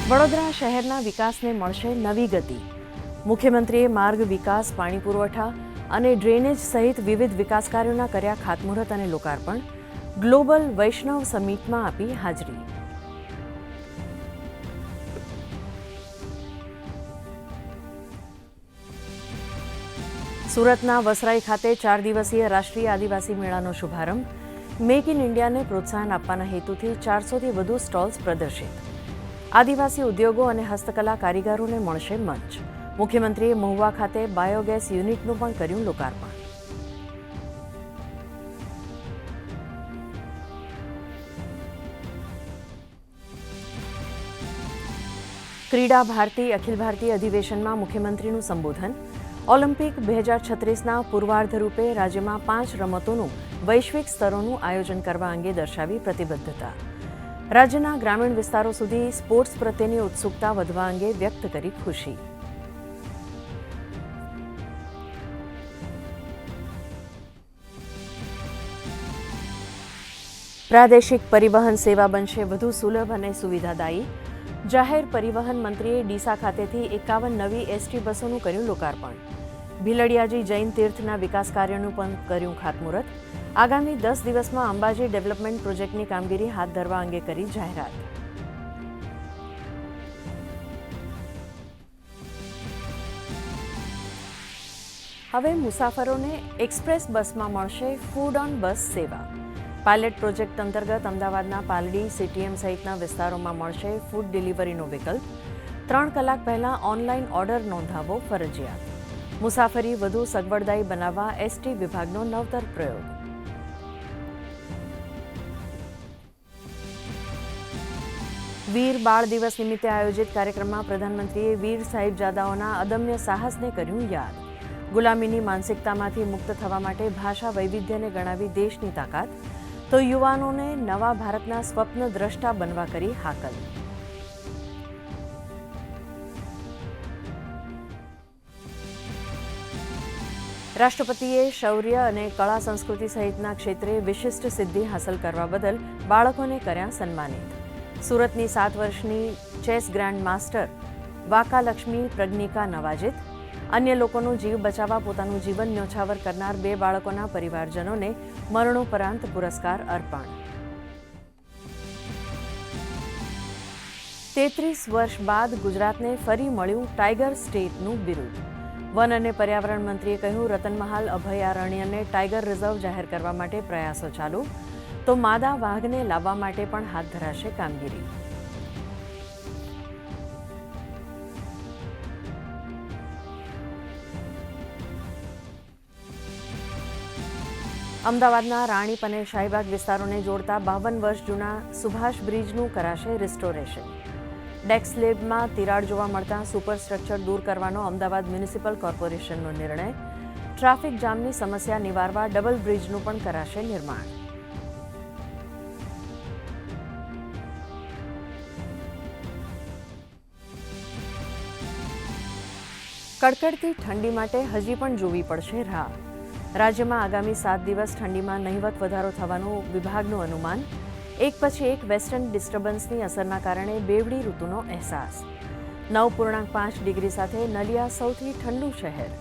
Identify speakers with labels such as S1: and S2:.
S1: વડોદરા શહેરના વિકાસને મળશે નવી ગતિ. મુખ્યમંત્રીએ માર્ગ વિકાસ, પાણી પુરવઠા અને ડ્રેનેજ સહિત વિવિધ વિકાસ કાર્યોના કર્યા ખાતમુહૂર્ત અને લોકાર્પણ. ગ્લોબલ વૈષ્ણવ સમિટમાં આપી હાજરી. સુરતના વસરાઈ ખાતે 4 દિવસીય રાષ્ટ્રીય આદિવાસી મેળાનો શુભારંભ. મેક ઇન ઇન્ડિયાને પ્રોત્સાહન આપવાના હેતુથી 400થી વધુ સ્ટોલ્સ પ્રદર્શિત. આદિવાસી ઉદ્યોગો અને હસ્તકલા કારીગરોને મળશે મંચ. મુખ્યમંત્રીએ મહુવા ખાતે બાયોગેસ યુનિટનું પણ કર્યું લોકાર્પણ. ક્રીડા ભારતી અખિલ ભારતીય અધિવેશનમાં મુખ્યમંત્રીનું સંબોધન. ઓલિમ્પિક 2036ના પૂર્વાર્ધ રૂપે રાજ્યમાં 5 રમતોનું વૈશ્વિક સ્તરોનું આયોજન કરવા અંગે દર્શાવી પ્રતિબદ્ધતા. રાજ્યના ગ્રામીણ વિસ્તારો સુધી સ્પોર્ટ્સ પ્રત્યેની ઉત્સુકતા વધવા અંગે વ્યક્ત કરી ખુશી. પ્રાદેશિક પરિવહન સેવા બનશે વધુ સુલભ અને સુવિધાદાયી. જાહેર પરિવહન મંત્રીએ ડીસા ખાતેથી 51 નવી એસટી બસોનું કર્યું લોકાર્પણ. ભીલડિયાજી જૈન તીર્થના વિકાસ કાર્યનું પણ કર્યું ખાતમુહૂર્ત. આગામી 10 દિવસમાં અંબાજી ડેવલપમેન્ટ પ્રોજેક્ટની કામગીરી હાથ ધરવા અંગે કરી જાહેરાત. હવે મુસાફરોને એક્સપ્રેસ બસમાં મળશે ફૂડ ઓન બસ સેવા. પાયલટ પ્રોજેક્ટ અંતર્ગત અમદાવાદના પાલડી, સીટીએમ સહિતના વિસ્તારોમાં મળશે ફૂડ ડિલિવરીનો વિકલ્પ. 3 કલાક પહેલા ઓનલાઈન ઓર્ડર નોંધાવવો ફરજિયાત. મુસાફરી વધુ સગવડદાયી બનાવવા એસટી વિભાગનો નવતર પ્રયોગ. વીર બાળ દિવસ નિમિત્તે આયોજિત કાર્યક્રમમાં પ્રધાનમંત્રીએ વીર સાહિબજાદાઓના અદમ્ય સાહસને કર્યું યાદ. ગુલામીની માનસિકતામાંથી મુક્ત થવા માટે ભાષા વૈવિધ્યને ગણાવી દેશની તાકાત, તો યુવાનોને નવા ભારતના સ્વપ્ન દ્રષ્ટા બનવા કરી હાકલ. રાષ્ટ્રપતિએ શૌર્ય અને કળા સંસ્કૃતિ સહિતના ક્ષેત્રે વિશિષ્ટ સિદ્ધિ હાંસલ કરવા બદલ બાળકોને કર્યા સન્માનિત. સુરતની 7 વર્ષની ચેસ ગ્રાન્ડ માસ્ટર વાકાલક્ષ્મી પ્રજ્ઞિકા નવાજિત. અન્ય લોકોનો જીવ બચાવવા પોતાનું જીવન ન્યોછાવર કરનાર 2 બાળકોના પરિવારજનોને મરણોપરાંત પુરસ્કાર અર્પણ. 33 વર્ષ બાદ ગુજરાતને ફરી મળ્યું ટાઈગર સ્ટેટનું બિરુદ. વન અને પર્યાવરણ મંત્રીએ કહ્યું, રતનમહાલ અભયારણ્યને ટાઈગર રિઝર્વ જાહેર કરવા માટે પ્રયાસો ચાલુ, તો માદા વાઘને લાવવા માટે પણ હાથ ધરાશે કામગીરી. અમદાવાદના રાણીપ અને શાહીબાગ વિસ્તારોને જોડતા 52 વર્ષ જૂના સુભાષ બ્રિજનું કરાશે રિસ્ટોરેશન. ડેક સ્લેબમાં તિરાડ જોવા મળતા સુપરસ્ટ્રક્ચર દૂર કરવાનો અમદાવાદ મ્યુનિસિપલ કોર્પોરેશનનો નિર્ણય. ટ્રાફિક જામની સમસ્યા નિવારવા ડબલ બ્રિજનું પણ કરાશે નિર્માણ. કડકડતી ઠંડી માટે હજી પણ જોવી પડશે રાહ. રાજ્યમાં આગામી 7 દિવસ ઠંડીમાં નહિવત વધારો થવાનું વિભાગનું અનુમાન. એક પછી એક વેસ્ટર્ન ડિસ્ટર્બન્સની અસરના કારણે બેવડી ઋતુનો અહેસાસ. 9.5 ડિગ્રી સાથે નલિયા સૌથી ઠંડુ શહેર.